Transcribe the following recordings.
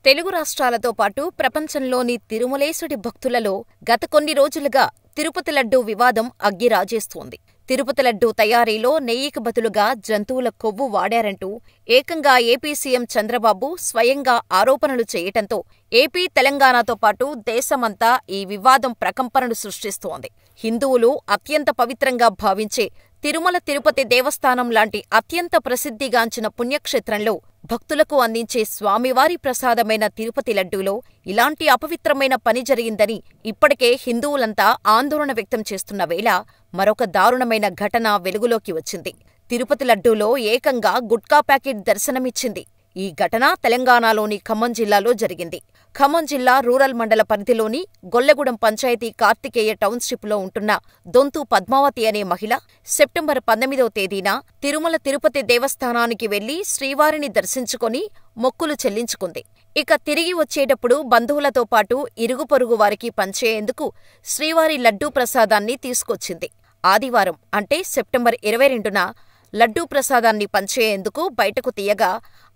తెలుగు రాష్ట్రాలతో పాటు ప్రపంచంలోని తిరుమలేశుడి భక్తులలో గత కొన్ని రోజులుగా తిరుపతి లడ్డూ వివాదం అగ్గిరాజేస్తోంది. తిరుపతి లడ్డూ తయారీలో నెయ్యికి బదులుగా జంతువుల కొవ్వు వాడారంటూ ఏకంగా ఏపీ సీఎం చంద్రబాబు స్వయంగా ఆరోపణలు చేయటంతో ఏపీ, తెలంగాణతో పాటు దేశమంతా ఈ వివాదం ప్రకంపనలు సృష్టిస్తోంది. హిందువులు అత్యంత పవిత్రంగా భావించే తిరుమల తిరుపతి దేవస్థానం లాంటి అత్యంత ప్రసిద్ధిగాంచిన పుణ్యక్షేత్రంలో భక్తులకు అందించే స్వామివారి ప్రసాదమైన తిరుపతి లడ్డూలో ఇలాంటి అపవిత్రమైన పని జరిగిందని ఇప్పటికే హిందువులంతా ఆందోళన వ్యక్తం చేస్తున్న వేళ మరొక దారుణమైన ఘటన వెలుగులోకి వచ్చింది. తిరుపతి లడ్డూలో ఏకంగా గుట్కా ప్యాకెట్ దర్శనమిచ్చింది. ఈ ఘటన తెలంగాణలోని ఖమ్మం జిల్లాలో జరిగింది. ఖమ్మం జిల్లా రూరల్ మండల పరిధిలోని గొల్లగూడెం పంచాయతీ కార్తికేయ టౌన్షిప్లో ఉంటున్న దొంతు పద్మావతి అనే మహిళ సెప్టెంబర్ 19వ తేదీన తిరుమల తిరుపతి దేవస్థానానికి వెళ్లి శ్రీవారిని దర్శించుకొని మొక్కులు చెల్లించుకుంది. ఇక తిరిగి వచ్చేటప్పుడు బంధువులతో పాటు ఇరుగు పొరుగు వారికి పంచేందుకు శ్రీవారి లడ్డూ ప్రసాదాన్ని తీసుకొచ్చింది. ఆదివారం అంటే సెప్టెంబర్ 22న లడ్డూ ప్రసాదాన్ని పంచేందుకు బయటకు తీయగా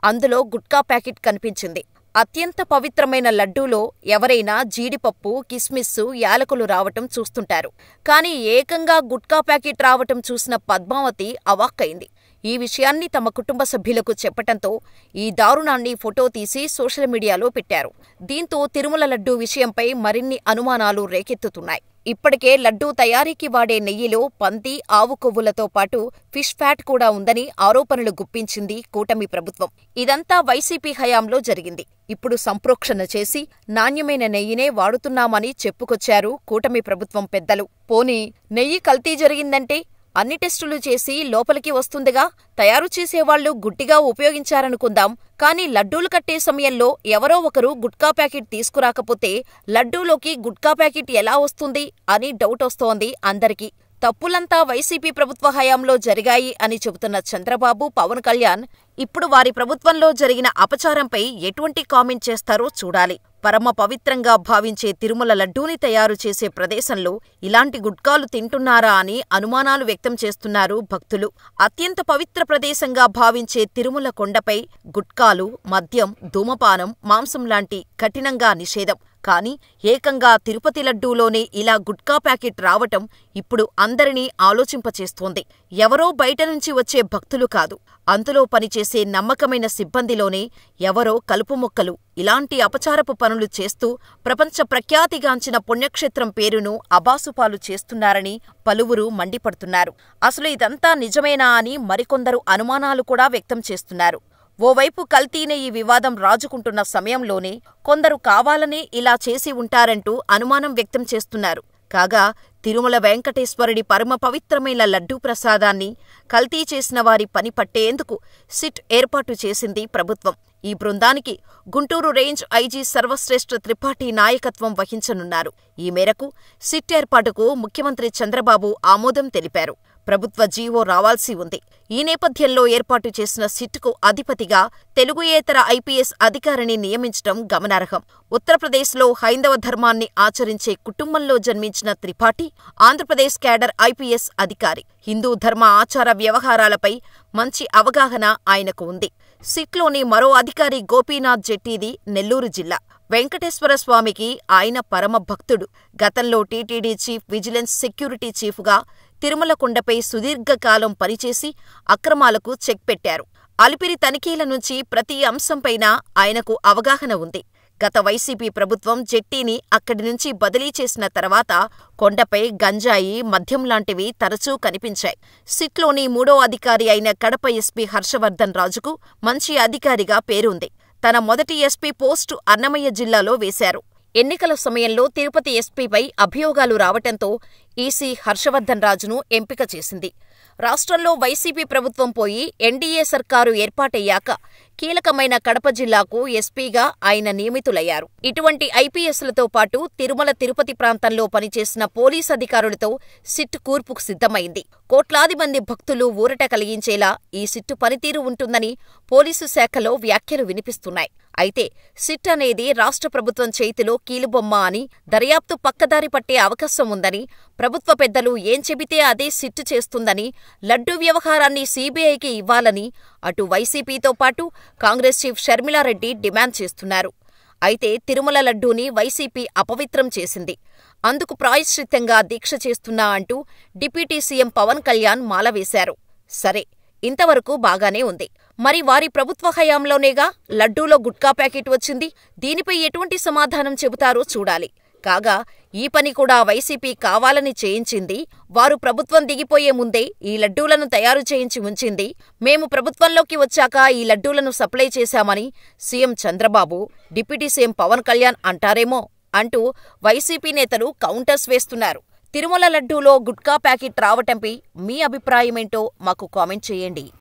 అందులో గుట్కా ప్యాకెట్ కనిపించింది. అత్యంత పవిత్రమైన లడ్డూలో ఎవరైనా జీడిపప్పు, కిస్మిస్సు, యాలకులు రావటం చూస్తుంటారు. కానీ ఏకంగా గుట్కా ప్యాకెట్ రావటం చూసిన పద్మావతి అవాక్కైంది. ఈ విషయాన్ని తమ కుటుంబ సభ్యులకు చెప్పటంతో ఈ దారుణాన్ని ఫోటో తీసి సోషల్ మీడియాలో పెట్టారు. దీంతో తిరుమల లడ్డూ విషయంపై మరిన్ని అనుమానాలు రేకెత్తుతున్నాయి. ఇప్పటికే లడ్డూ తయారీకి వాడే నెయ్యిలో పంది, ఆవు కొవ్వులతో పాటు ఫిష్ ఫ్యాట్ కూడా ఉందని ఆరోపణలు గుప్పించింది కూటమి ప్రభుత్వం. ఇదంతా వైసీపీ హయాంలో జరిగింది. ఇప్పుడు సంప్రోక్షణ చేసి నాణ్యమైన నెయ్యినే వాడుతున్నామని చెప్పుకొచ్చారు కూటమి ప్రభుత్వం పెద్దలు. పోనీ నెయ్యి కల్తీ జరిగిందంటే అన్ని టెస్టులు చేసి లోపలికి వస్తుందిగా, తయారు చేసేవాళ్లు గుడ్డిగా ఉపయోగించారనుకుందాం. కానీ లడ్డూలు కట్టే సమయంలో ఎవరో ఒకరు గుట్కా ప్యాకెట్ తీసుకురాకపోతే లడ్డూలోకి గుట్కా ప్యాకెట్ ఎలా వస్తుంది అని డౌటొస్తోంది అందరికీ. తప్పులంతా వైసీపీ ప్రభుత్వ హయాంలో జరిగాయి అని చెబుతున్న చంద్రబాబు, పవన్ కళ్యాణ్ ఇప్పుడు వారి ప్రభుత్వంలో జరిగిన అపచారంపై ఎటువంటి కామెంట్ చేస్తారో చూడాలి. పరమ పవిత్రంగా భావించే తిరుమల లడ్డూని తయారు చేసే ప్రదేశంలో ఇలాంటి గుట్కాలు తింటున్నారా అని అనుమానాలు వ్యక్తం చేస్తున్నారు భక్తులు. అత్యంత పవిత్ర ప్రదేశంగా భావించే తిరుమల కొండపై గుట్కాలు, మద్యం, ధూమపానం, మాంసం లాంటి కఠినంగా నిషేధం. కానీ ఏకంగా తిరుపతి లడ్డూలోనే ఇలా గుట్కా ప్యాకెట్ రావటం ఇప్పుడు అందరినీ ఆలోచింపచేస్తోంది. ఎవరో బయట నుంచి వచ్చే భక్తులు కాదు, అందులో పనిచేసే నమ్మకమైన సిబ్బందిలోనే ఎవరో కలుపుమొక్కలు ఇలాంటి అపచారపు పనులు చేస్తూ ప్రపంచ ప్రఖ్యాతిగాంచిన పుణ్యక్షేత్రం పేరును అబాసుపాలు చేస్తున్నారని పలువురు మండిపడుతున్నారు. అసలు ఇదంతా నిజమేనా అని మరికొందరు అనుమానాలు కూడా వ్యక్తం చేస్తున్నారు. ఓవైపు కల్తీ నెయ్యి వివాదం రాజుకుంటున్న సమయంలోనే కొందరు కావాలనే ఇలా చేసి ఉంటారంటూ అనుమానం వ్యక్తం చేస్తున్నారు. కాగా తిరుమల వెంకటేశ్వరుడి పరమ పవిత్రమైన లడ్డూ ప్రసాదాన్ని కల్తీ చేసిన వారి పని పట్టేందుకు సిట్ ఏర్పాటు చేసింది ప్రభుత్వం. ఈ బృందానికి గుంటూరు రేంజ్ ఐజీ సర్వశ్రేష్ఠ త్రిపాఠి నాయకత్వం వహించనున్నారు. ఈ మేరకు సిట్ ఏర్పాటుకు ముఖ్యమంత్రి చంద్రబాబు ఆమోదం తెలిపారు. ప్రభుత్వ జీవో రావాల్సి ఉంది. ఈ నేపథ్యంలో ఏర్పాటు చేసిన సిట్కు అధిపతిగా తెలుగుయేతర ఐపీఎస్ అధికారిని నియమించడం గమనార్హం. ఉత్తరప్రదేశ్లో హైందవ ధర్మాన్ని ఆచరించే కుటుంబంలో జన్మించిన త్రిపాఠి ఆంధ్రప్రదేశ్ క్యాడర్ ఐపీఎస్ అధికారి. హిందూ ధర్మ ఆచార వ్యవహారాలపై మంచి అవగాహన ఆయనకు ఉంది. సిట్లోని మరో అధికారి గోపీనాథ్ జెట్టీది నెల్లూరు జిల్లా. వెంకటేశ్వర స్వామికి ఆయన పరమ భక్తుడు. గతంలో టీటీడీ చీఫ్ విజిలెన్స్ సెక్యూరిటీ చీఫ్గా తిరుమల కొండపై సుదీర్ఘకాలం పనిచేసి అక్రమాలకు చెక్ పెట్టారు. అలిపిరి తనిఖీల నుంచి ప్రతి అంశంపైనా ఆయనకు అవగాహన ఉంది. గత వైసీపీ ప్రభుత్వం జెట్టీని అక్కడి నుంచి బదిలీ చేసిన తర్వాత కొండపై గంజాయి, మద్యం లాంటివి తరచూ కనిపించాయి. సిట్లోని మూడో అధికారి అయిన కడప ఎస్పీ హర్షవర్ధన్ రాజుకు మంచి అధికారిగా పేరుంది. తన మొదటి ఎస్పీ పోస్టు అన్నమయ్య జిల్లాలో వేశారు. ఎన్నికల సమయంలో తిరుపతి ఎస్పీపై అభియోగాలు రావటంతో ఈసీ హర్షవర్ధన్ రాజును ఎంపిక చేసింది. రాష్ట్రంలో వైసీపీ ప్రభుత్వం పోయి ఎన్డీఏ సర్కారు ఏర్పాటయ్యాక కీలకమైన కడప జిల్లాకు ఎస్పీగా ఆయన నియమితులయ్యారు. ఇటువంటి ఐపీఎస్లతో పాటు తిరుమల తిరుపతి ప్రాంతంలో పనిచేసిన పోలీస్ అధికారులతో సిట్ కూర్పుకు సిద్ధమైంది. కోట్లాది మంది భక్తులు ఊరట కలిగించేలా ఈ సిట్టు పనితీరు ఉంటుందని పోలీసు శాఖలో వ్యాఖ్యలు వినిపిస్తున్నాయి. అయితే సిట్ అనేది రాష్ట్ర ప్రభుత్వం చేతిలో కీలుబొమ్మ అని, దర్యాప్తు పక్కదారి పట్టే అవకాశం ఉందని, ప్రభుత్వ పెద్దలు ఏం చెబితే అదే సిట్ చేస్తుందని, లడ్డూ వ్యవహారాన్ని సీబీఐకి ఇవ్వాలని అటు వైసీపీతో పాటు కాంగ్రెస్ చీఫ్ షర్మిలారెడ్డి డిమాండ్ చేస్తున్నారు. అయితే తిరుమల లడ్డూని వైసీపీ అపవిత్రం చేసింది. అందుకు ప్రాయశ్చిత్తంగా దీక్ష చేస్తున్నా అంటూ డిప్యూటీ సీఎం పవన్ కళ్యాణ్ మాల వేశారు. సరే, ఇంతవరకు బాగానే ఉంది. మరి వారి ప్రభుత్వ హయాంలోనేగా లడ్డూలో గుట్కా ప్యాకెట్ వచ్చింది. దీనిపై ఎటువంటి సమాధానం చెబుతారో చూడాలి. కాగా ఈ పని కూడా వైసీపీ కావాలని చేయించింది. వారు ప్రభుత్వం దిగిపోయే ముందే ఈ లడ్డూలను తయారు చేయించి ఉంచింది. మేము ప్రభుత్వంలోకి వచ్చాక ఈ లడ్డూలను సప్లై చేశామని CM Chandrababu, deputy CM Pawan Kalyan అంటారేమో అంటూ వైసీపీ నేతలు కౌంటర్స్ వేస్తున్నారు. తిరుమల లడ్డూలో గుట్కా ప్యాకెట్ రావటంపై మీ అభిప్రాయమేంటో మాకు కామెంట్ చేయండి.